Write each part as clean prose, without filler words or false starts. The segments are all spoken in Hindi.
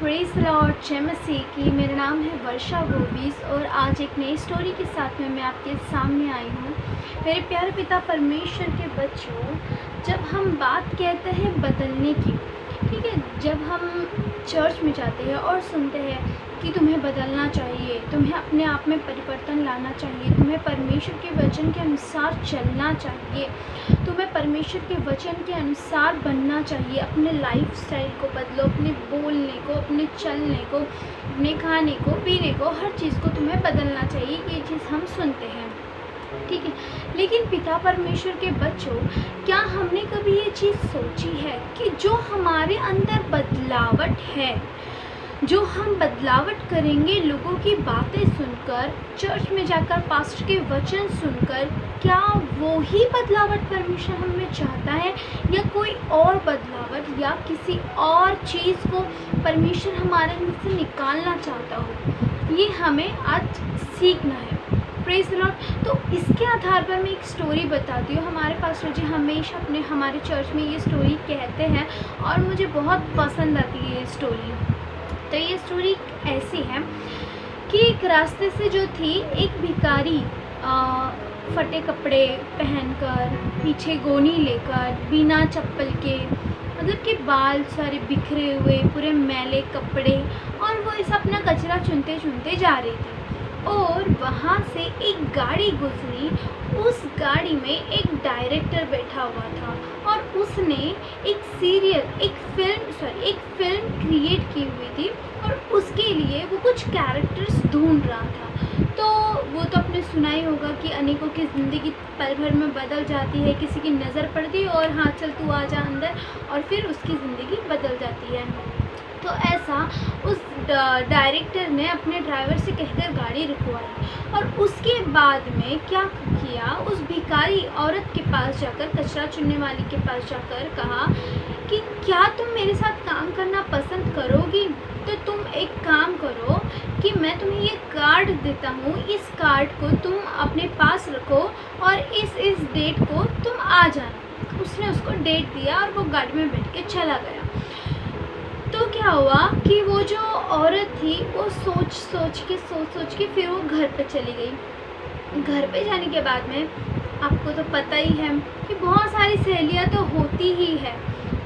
प्रेज़ द लॉर्ड जय मसीह की। मेरा नाम है वर्षा गोबीस और आज एक नई स्टोरी के साथ में मैं आपके सामने आई हूँ। मेरे प्यारे पिता परमेश्वर के बच्चों, जब हम बात कहते हैं बदलने की, ठीक है, जब हम चर्च में जाते हैं और सुनते हैं कि तुम्हें बदलना चाहिए, तुम्हें अपने आप में परिवर्तन लाना चाहिए, तुम्हें परमेश्वर के वचन के अनुसार चलना चाहिए, तुम्हें परमेश्वर के वचन के अनुसार बनना चाहिए, अपने लाइफस्टाइल को बदलो, अपने बोलने को, अपने चलने को, अपने खाने को, पीने को, हर चीज़ को तुम्हें बदलना चाहिए। ये चीज़ हम सुनते हैं, ठीक है। लेकिन पिता परमेश्वर के बच्चों, क्या हमने कभी ये चीज़ सोची है कि जो हमारे अंदर बदलावट है, जो हम बदलावट करेंगे लोगों की बातें सुनकर, चर्च में जाकर पास्टर के वचन सुनकर, क्या वो ही बदलावट परमेश्वर हमें चाहता है या कोई और बदलावट या किसी और चीज़ को परमेश्वर हमारे अंदर से निकालना चाहता हो, ये हमें आज सीखना है। Praise the Lord. तो इसके आधार पर मैं एक स्टोरी बताती हूँ। हमारे पास्टर जी हमेशा हमारे चर्च में ये स्टोरी कहते हैं और मुझे बहुत पसंद आती है ये स्टोरी। तो ये स्टोरी ऐसी है कि एक रास्ते से जो थी एक भिखारी फटे कपड़े पहनकर, पीछे गोनी लेकर, बिना चप्पल के, मतलब कि बाल सारे बिखरे हुए, पूरे मैले कपड़े, और वो ऐसा अपना कचरा चुनते चुनते जा रही थी। और वहाँ से एक गाड़ी गुजरी। उस गाड़ी में एक डायरेक्टर बैठा हुआ था और उसने एक फिल्म क्रिएट की हुई थी और उसके लिए वो कुछ कैरेक्टर्स ढूंढ रहा था। तो वो तो आपने सुना ही होगा कि अनेकों की ज़िंदगी पल भर में बदल जाती है, किसी की नज़र पड़ती है और हाँ चल तू आ जा अंदर, और फिर उसकी ज़िंदगी बदल जाती है। तो ऐसा उस डायरेक्टर ने अपने ड्राइवर से कहकर गाड़ी रुकवाई और उसके बाद में क्या किया, उस भिखारी औरत के पास जाकर, कचरा चुनने वाली के पास जाकर कहा कि क्या तुम मेरे साथ काम करना पसंद करोगी? तो तुम एक काम करो कि मैं तुम्हें ये कार्ड देता हूँ, इस कार्ड को तुम अपने पास रखो और इस डेट को तुम आ जाना। उसने उसको डेट दिया और वो गाड़ी में बैठ के चला गया। तो क्या हुआ कि वो जो औरत थी वो सोच के फिर वो घर पे चली गई। घर पे जाने के बाद में आपको तो पता ही है कि बहुत सारी सहेलियाँ तो होती ही है।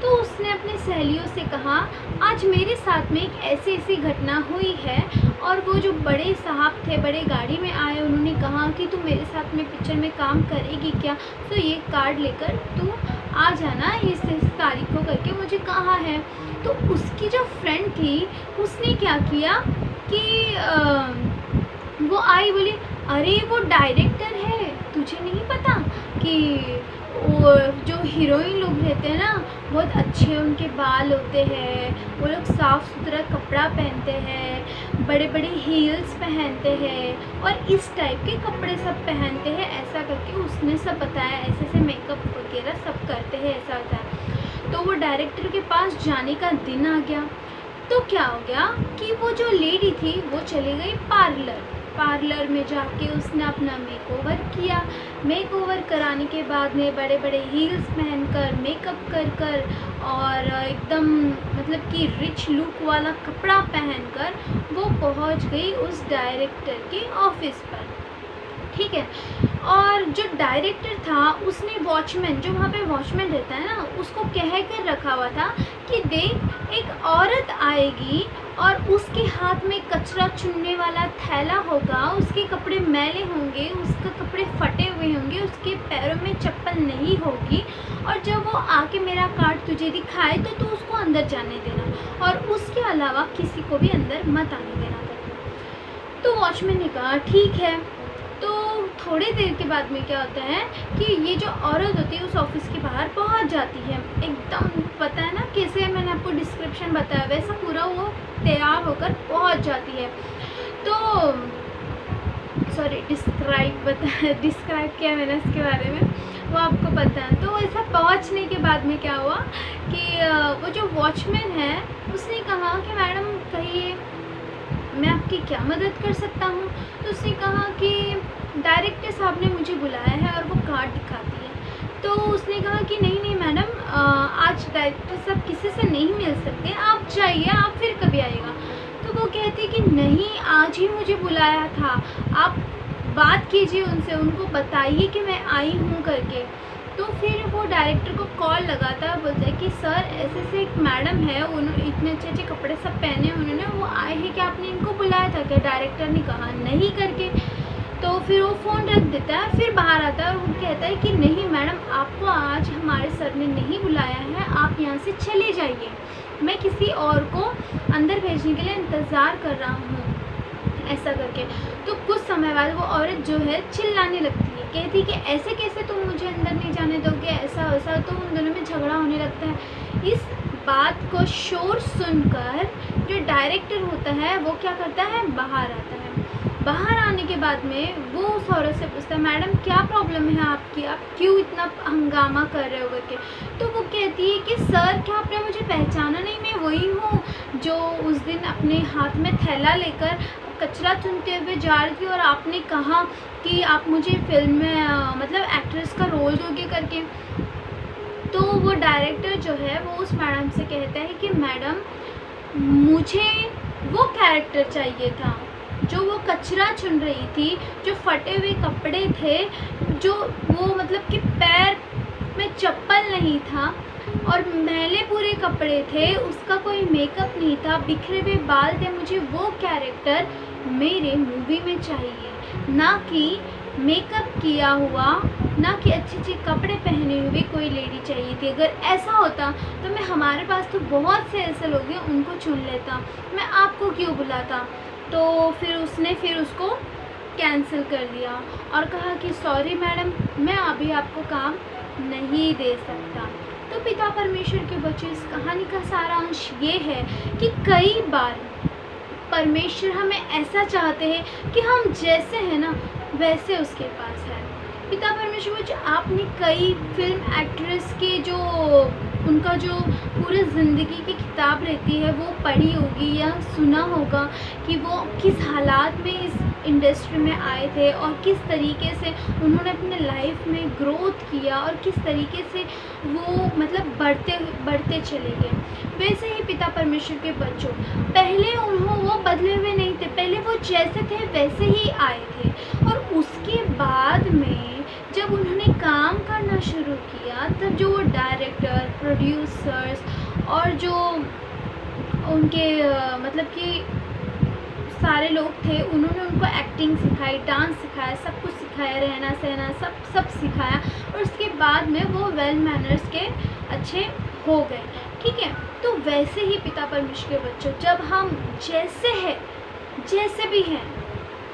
तो उसने अपनी सहेलियों से कहा, आज मेरे साथ में एक ऐसी घटना हुई है, और वो जो बड़े साहब थे, बड़े गाड़ी में आए, उन्होंने कहा कि तू मेरे साथ में पिक्चर में काम करेगी क्या? तो ये कार्ड लेकर तू आ जाना इस तारीख को करके मुझे कहा है। तो उसकी जो फ्रेंड थी उसने क्या किया कि वो आई, बोली अरे वो डायरेक्टर है, तुझे नहीं पता कि वो जो हीरोइन लोग रहते हैं ना, बहुत अच्छे उनके बाल होते हैं, वो लोग साफ़ सुथरा कपड़ा पहनते हैं, बड़े बड़े हील्स पहनते हैं और इस टाइप के कपड़े सब पहनते हैं, ऐसा करके उसने सब बताया, ऐसे ऐसे मेकअप वगैरह सब करते हैं, ऐसा होता है। तो वो डायरेक्टर के पास जाने का दिन आ गया। तो क्या हो गया कि वो जो लेडी थी वो चली गई पार्लर में जाके उसने अपना मेकओवर किया। मेकओवर कराने के बाद में बड़े बड़े हील्स पहनकर, मेकअप कर और एकदम मतलब कि रिच लुक वाला कपड़ा पहनकर वो पहुंच गई उस डायरेक्टर के ऑफिस पर, ठीक है। और जो डायरेक्टर था उसने वॉचमैन, जो वहाँ पे वॉचमैन रहता है ना, उसको कह कर रखा हुआ था कि देख एक औरत आएगी और उसके हाथ में कचरा चुनने वाला थैला होगा, उसके कपड़े मैले होंगे, उसके कपड़े फटे हुए होंगे, उसके पैरों में चप्पल नहीं होगी, और जब वो आके मेरा कार्ड तुझे दिखाए तो तू उसको अंदर जाने देना और उसके अलावा किसी को भी अंदर मत आने देना करके। तो वॉचमैन ने कहा ठीक है। तो थोड़ी देर के बाद में क्या होता है कि ये जो औरत होती है उस ऑफिस के बाहर पहुंच जाती है, एकदम पता है ना कैसे मैंने आपको डिस्क्रिप्शन बताया वैसा पूरा वो तैयार होकर पहुंच जाती है। तो सॉरी डिस्क्राइब किया मैंने इसके बारे में, वो आपको पता है। तो ऐसा पहुंचने के बाद में क्या हुआ कि वो जो वॉचमैन है उसने कहा कि मैडम कहिए मैं आपकी क्या मदद कर सकता हूँ? तो उसने कहा कि डायरेक्टर साहब ने मुझे बुलाया है और वो कार्ड दिखाती है। तो उसने कहा कि नहीं मैडम, आज डायरेक्टर साहब किसी से नहीं मिल सकते, आप जाइए, आप फिर कभी आइएगा। तो वो कहती कि नहीं, आज ही मुझे बुलाया था, आप बात कीजिए उनसे, उनको बताइए कि मैं आई हूँ करके। तो फिर वो डायरेक्टर को कॉल लगाता है, बोलता है कि सर ऐसे ऐसे एक मैडम है, उन्होंने इतने अच्छे अच्छे कपड़े सब पहने उन्होंने, वो आए हैं कि आपने इनको बुलाया था क्या? डायरेक्टर ने कहा नहीं करके। तो फिर वो फ़ोन रख देता है, फिर बाहर आता है और वो कहता है कि नहीं मैडम, आपको आज हमारे सर ने नहीं बुलाया है, आप यहाँ से चले जाइए, मैं किसी और को अंदर भेजने के लिए इंतज़ार कर रहा हूँ, ऐसा करके। तो कुछ समय बाद वो औरत जो है चिल्लाने लगती है, कहती कि ऐसे कैसे तुम मुझे अंदर नहीं जाने दोगे, ऐसा वैसा। तो उन दोनों में झगड़ा होने लगता है। इस बात को शोर सुनकर जो डायरेक्टर होता है वो क्या करता है, बाहर आता है। बाहर आने के बाद में वो उस औरत से पूछता है, मैडम क्या प्रॉब्लम है आपकी, आप क्यों इतना हंगामा कर रहे हो करके। तो वो कहती है कि सर क्या आपने मुझे पहचाना नहीं, मैं वही हूँ जो उस दिन अपने हाथ में थैला लेकर कचरा चुनते हुए जा रही थी और आपने कहा कि आप मुझे फिल्म में मतलब एक्ट्रेस का रोल दोगे करके। तो वो डायरेक्टर जो है वो उस मैडम से कहता है कि मैडम, मुझे वो कैरेक्टर चाहिए था जो वो कचरा चुन रही थी, जो फटे हुए कपड़े थे, जो वो मतलब कि पैर में चप्पल नहीं था और मैले पूरे कपड़े थे, उसका कोई मेकअप नहीं था, बिखरे हुए बाल थे। मुझे वो कैरेक्टर मेरे मूवी में चाहिए, ना कि मेकअप किया हुआ, ना कि अच्छे अच्छे कपड़े पहने हुए कोई लेडी चाहिए थी। अगर ऐसा होता तो मैं, हमारे पास तो बहुत से ऐसे लोग हैं, उनको चुन लेता, मैं आपको क्यों बुलाता। तो फिर उसने उसको कैंसिल कर दिया और कहा कि सॉरी मैडम, मैं अभी आपको काम नहीं दे सकता। तो पिता परमेश्वर के बच्चे, इस कहानी का सारांश ये है कि कई बार परमेश्वर हमें ऐसा चाहते हैं कि हम जैसे हैं ना वैसे उसके पास है। पिता परमेश्वर जो आपने कई फिल्म एक्ट्रेस के जो उनका जो पूरे ज़िंदगी की किताब रहती है वो पढ़ी होगी या सुना होगा कि वो किस हालात में इस इंडस्ट्री में आए थे और किस तरीके से उन्होंने अपने लाइफ में ग्रोथ किया और किस तरीके से वो मतलब बढ़ते चले गए। वैसे ही पिता परमेश्वर के बच्चों, पहले वो बदले हुए नहीं थे, पहले वो जैसे थे वैसे ही आए थे और उसके बाद में जब उन्होंने काम करना शुरू किया तब जो वो डायरेक्टर, प्रोड्यूसर्स और जो उनके मतलब कि सारे लोग थे, उन्होंने उनको एक्टिंग सिखाई, डांस सिखाया, सब कुछ सिखाया, रहना सहना सब सिखाया और उसके बाद में वो वेल मैनर्स के अच्छे हो गए। ठीक है, तो वैसे ही पिता परमेश्वर के बच्चों, जब हम जैसे हैं, जैसे भी हैं,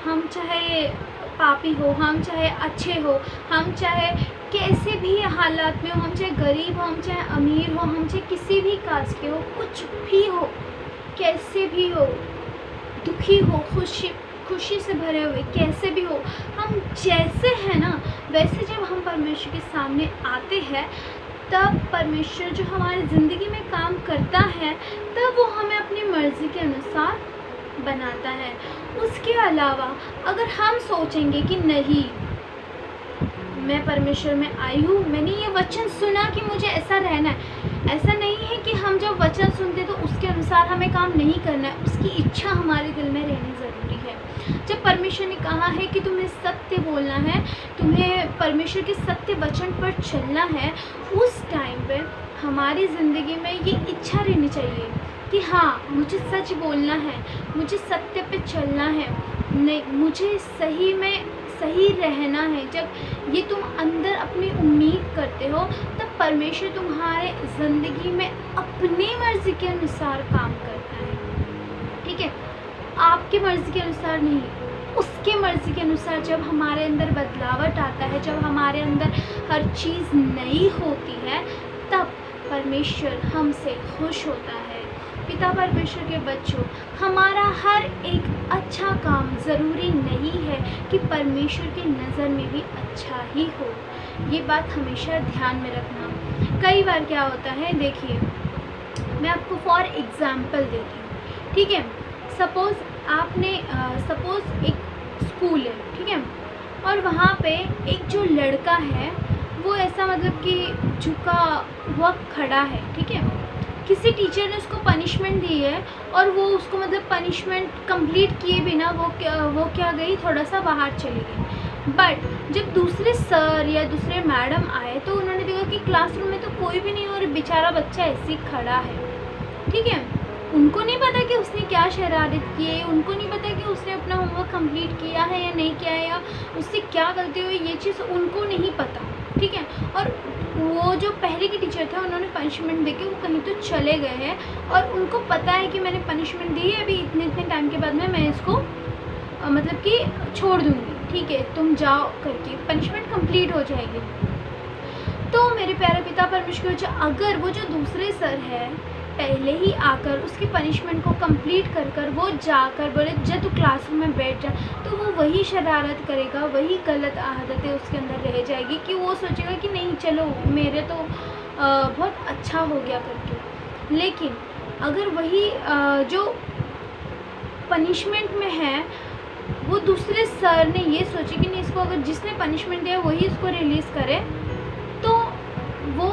हम चाहे पापी हो, हम चाहे अच्छे हो, हम चाहे कैसे भी हालात में हो, हम चाहे गरीब हो, हम चाहे अमीर हो, हम चाहे किसी भी कास्ट के हो, कुछ भी हो, कैसे भी हो, दुखी हो, खुशी से भरे हुए कैसे भी हो, हम जैसे हैं ना वैसे जब हम परमेश्वर के सामने आते हैं तब परमेश्वर जो हमारी ज़िंदगी में काम करता है तब वो हमें अपनी मर्ज़ी के अनुसार बनाता है। उसके अलावा अगर हम सोचेंगे कि नहीं, मैं परमेश्वर में आई हूँ, मैंने ये वचन सुना कि मुझे ऐसा रहना है, ऐसा नहीं है कि हम जब वचन सुनते तो उसके अनुसार हमें काम नहीं करना है, उसकी इच्छा हमारे दिल में रहनी ज़रूरी है। जब परमेश्वर ने कहा है कि तुम्हें सत्य बोलना है, तुम्हें परमेश्वर के सत्य वचन पर चलना है, उस टाइम पे हमारी ज़िंदगी में ये इच्छा रहनी चाहिए कि हाँ, मुझे सच बोलना है, मुझे सत्य पे चलना है, नहीं, मुझे सही में सही रहना है। जब ये तुम अंदर अपनी उम्मीद करते हो तब परमेश्वर तुम्हारे ज़िंदगी में अपनी मर्ज़ी के अनुसार काम करता है। ठीक है, आपकी मर्ज़ी के अनुसार नहीं, उसके मर्ज़ी के अनुसार। जब हमारे अंदर बदलावट आता है, जब हमारे अंदर हर चीज़ नई होती है तब परमेश्वर हमसे खुश होता है। पिता परमेश्वर के बच्चों, हमारा हर एक अच्छा काम ज़रूरी नहीं है कि परमेश्वर की नज़र में भी अच्छा ही हो। ये बात हमेशा ध्यान में रखना। कई बार क्या होता है, देखिए मैं आपको फॉर एग्ज़ाम्पल देती हूँ। ठीक है, सपोज़ एक स्कूल है, ठीक है, और वहाँ पे एक जो लड़का है वो ऐसा मतलब कि झुका हुआ खड़ा है, ठीक है। किसी टीचर ने उसको पनिशमेंट दी है और वो उसको मतलब पनिशमेंट कंप्लीट किए बिना वो क्या गई, थोड़ा सा बाहर चली गई। बट जब दूसरे सर या दूसरे मैडम आए तो उन्होंने देखा कि क्लासरूम में तो कोई भी नहीं और बेचारा बच्चा ऐसे ही खड़ा है, ठीक है। उनको नहीं पता कि उसने क्या शरारत की है, उनको नहीं पता कि उसने अपना होमवर्क कंप्लीट किया है या नहीं किया है, या उससे क्या गलती हुई, ये चीज़ उनको नहीं पता, ठीक है। और वो जो पहले के टीचर थे उन्होंने पनिशमेंट देके वो कहीं तो चले गए हैं और उनको पता है कि मैंने पनिशमेंट दी है, अभी इतने इतने टाइम के बाद में मैं इसको मतलब कि छोड़ दूँगी, ठीक है, तुम जाओ करके पनिशमेंट कंप्लीट हो जाएगी। तो मेरे प्यारे पिता परमेश्वर, अगर वो जो दूसरे सर है पहले ही आकर उसकी पनिशमेंट को कंप्लीट कर कर वो जाकर बोले जब तू क्लासरूम में बैठ जा, तो वो वही शरारत करेगा, वही गलत आदतें उसके अंदर रह जाएगी कि वो सोचेगा कि नहीं चलो मेरे तो बहुत अच्छा हो गया करके। लेकिन अगर वही जो पनिशमेंट में है वो दूसरे सर ने ये सोचे कि नहीं, इसको अगर जिसने पनिशमेंट दिया वही इसको रिलीज़ करे, तो वो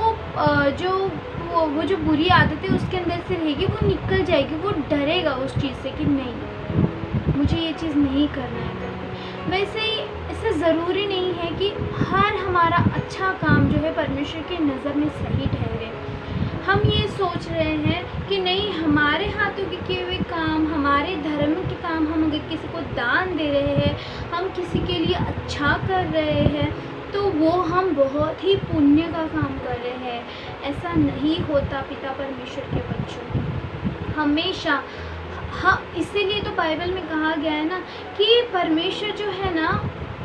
जो बुरी आदतें उसके अंदर से रहेगी वो निकल जाएगी, वो डरेगा उस चीज़ से कि नहीं मुझे ये चीज़ नहीं करना है करके। वैसे ही ऐसा ज़रूरी नहीं है कि हर हमारा अच्छा काम जो है परमेश्वर की नज़र में सही ठहरे। हम ये सोच रहे हैं कि नहीं हमारे हाथों के किए हुए काम, हमारे धर्म के काम, हम अगर किसी को दान दे रहे हैं, हम किसी के लिए अच्छा कर रहे हैं, तो वो हम बहुत ही पुण्य का काम कर रहे हैं। ऐसा नहीं होता पिता परमेश्वर के बच्चों। हमेशा हाँ, इसीलिए तो बाइबल में कहा गया है ना कि परमेश्वर जो है ना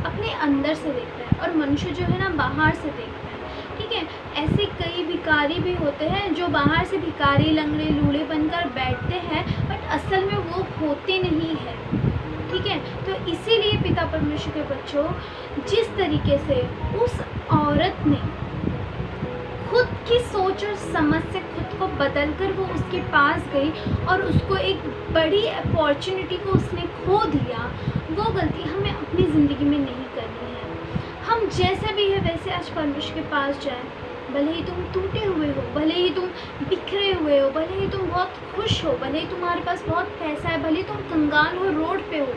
अपने अंदर से देखता है और मनुष्य जो है ना बाहर से देखता है, ठीक है। ऐसे कई भिखारी भी होते हैं जो बाहर से भिखारी लंगड़े लूढ़े बनकर बैठते हैं बट असल में वो होते नहीं है, ठीक है। तो इसीलिए पिता परमेश्वर के बच्चों, जिस तरीके से उस औरत ने खुद की सोच और समझ से खुद को बदलकर वो उसके पास गई और उसको एक बड़ी अपॉर्चुनिटी को उसने खो दिया, वो गलती हमें अपनी ज़िंदगी में नहीं करनी है। हम जैसे भी है वैसे आज परमेश्वर के पास जाएं, भले ही तुम टूटे हुए हो, भले ही तुम बिखरे हुए हो, भले ही तुम बहुत खुश हो, भले ही तुम्हारे पास बहुत पैसा है, भले ही तुम कंगाल हो, रोड पे हो,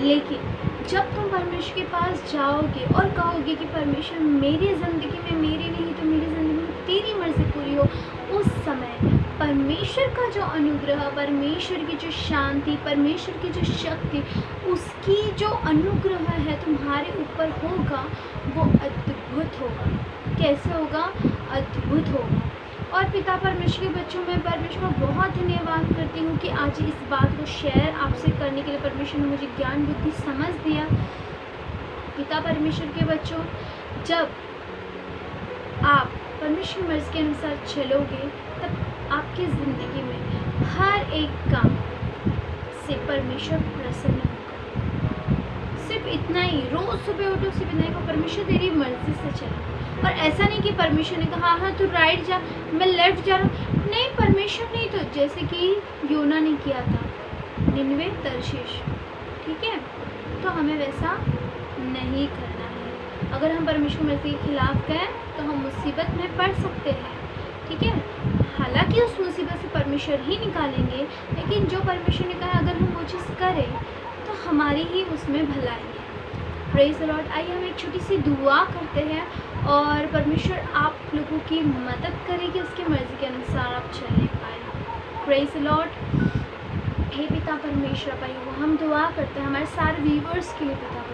लेकिन जब तुम परमेश्वर के पास जाओगे और कहोगे कि परमेश्वर मेरी ज़िंदगी में मेरी नहीं तो मेरी ज़िंदगी में तेरी मर्ज़ी पूरी हो, उस समय परमेश्वर का जो अनुग्रह, परमेश्वर की जो शांति, परमेश्वर की जो शक्ति, उसकी जो अनुग्रह है तुम्हारे ऊपर होगा, वो अद्भुत होगा। कैसे होगा? अद्भुत होगा। और पिता परमेश्वर के बच्चों, मैं परमेश्वर का बहुत धन्यवाद करती हूँ कि आज इस बात को शेयर आपसे करने के लिए परमेश्वर ने मुझे ज्ञान बुद्धि समझ दिया। पिता परमेश्वर के बच्चों, जब आप परमेश्वर की मर्ज़ी के अनुसार चलोगे तब आपकी ज़िंदगी में हर एक काम से परमेश्वर प्रसन्न होगा। सिर्फ इतना ही, रोज़ सुबह उठो, सिर्फ इतना ही को परमेश्वर तेरी मर्ज़ी से चला। और ऐसा नहीं कि परमेश्वर ने कहा हाँ तू राइट जा, मैं लेफ्ट जा रहा हूँ, नहीं, परमेश्वर नहीं, तो जैसे कि योना ने किया था, निनवे तरशीश, ठीक है। तो हमें वैसा नहीं करना है। अगर हम परमेश्वर की मर्ज़ी के खिलाफ गए तो हम मुसीबत में पड़ सकते हैं, ठीक है। हालांकि उस मुसीबत से परमेश्वर ही निकालेंगे, लेकिन जो परमेश्वर ने कहा अगर हम वो चीज़ करें तो हमारी ही उसमें भलाई है। Praise the Lord. आइए हम एक छोटी सी दुआ करते हैं और परमेश्वर आप लोगों की मदद करेगी, उसकी मर्ज़ी के अनुसार आप चलने पाए। Praise the Lord. हे पिता परमेश्वर, भाई हम दुआ करते हैं हमारे सारे व्यूवर्स के लिए। पिता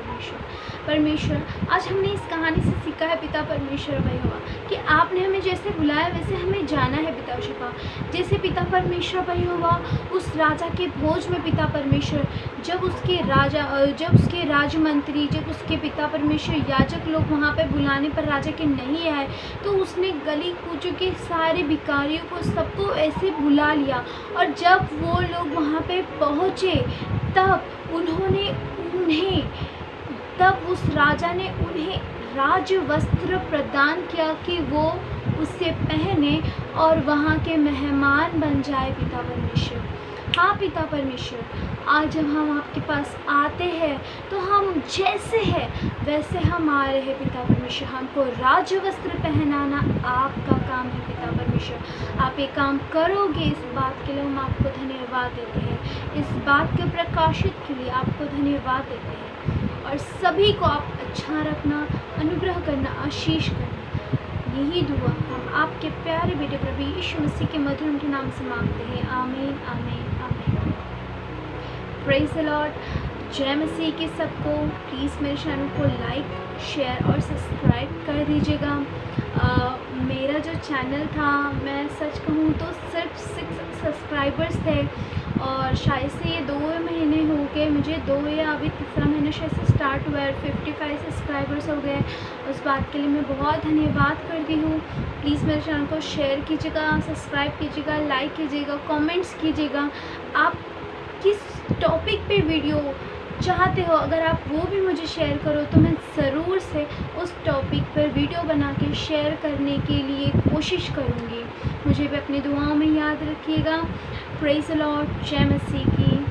परमेश्वर, आज हमने इस कहानी से सीखा है पिता परमेश्वर भाई हुआ कि आपने हमें जैसे बुलाया वैसे हमें जाना है पिता शिपा। जैसे पिता परमेश्वर भाई हुआ उस राजा के भोज में पिता परमेश्वर, जब उसके राजमंत्री, जब उसके पिता परमेश्वर याजक लोग वहाँ पे बुलाने पर राजा के नहीं आए, तो उसने गली कूचों के सारे भिखारियों को सबको ऐसे बुला लिया। और जब वो लोग वहाँ पे पहुँचे तब उस राजा ने उन्हें राज वस्त्र प्रदान किया कि वो उससे पहने और वहाँ के मेहमान बन जाए पिता परमेश्वर। हाँ पिता परमेश्वर, आज जब हम आपके पास आते हैं तो हम जैसे हैं वैसे हम आ रहे हैं पिता परमेश्वर। हमको राज वस्त्र पहनाना आपका काम है पिता परमेश्वर। आप ये काम करोगे, इस बात के लिए हम आपको धन्यवाद देते हैं। इस बात के प्रकाशित के लिए आपको धन्यवाद देते हैं। और सभी को आप अच्छा रखना, अनुग्रह करना, आशीष करना। यही दुआ हम आपके प्यारे बेटे प्रभु यीशु मसीह के मधुर के नाम से मांगते हैं। आमीन आमीन आमीन। Praise the Lord. जय मसीह के सबको। प्लीज़ मेरे चैनल को लाइक, शेयर और सब्सक्राइब कर दीजिएगा। मेरा जो चैनल था, मैं सच कहूँ तो सिर्फ 6 सब्सक्राइबर्स थे और शायद से ये 2 महीने हो गए मुझे, 2 या अभी तीसरा महीना शायद से स्टार्ट हुआ है। 55 सब्सक्राइबर्स हो गए। उस बात के लिए मैं बहुत धन्यवाद करती हूँ। प्लीज़ मेरे चैनल को शेयर कीजिएगा, सब्सक्राइब कीजिएगा, लाइक कीजिएगा, कमेंट्स कीजिएगा। आप किस टॉपिक पे वीडियो चाहते हो, अगर आप वो भी मुझे शेयर करो तो मैं ज़रूर से उस टॉपिक पर वीडियो बना के शेयर करने के लिए कोशिश करूँगी। मुझे भी अपनी दुआओं में याद रखिएगा। Praise the Lord. जय मसीह की।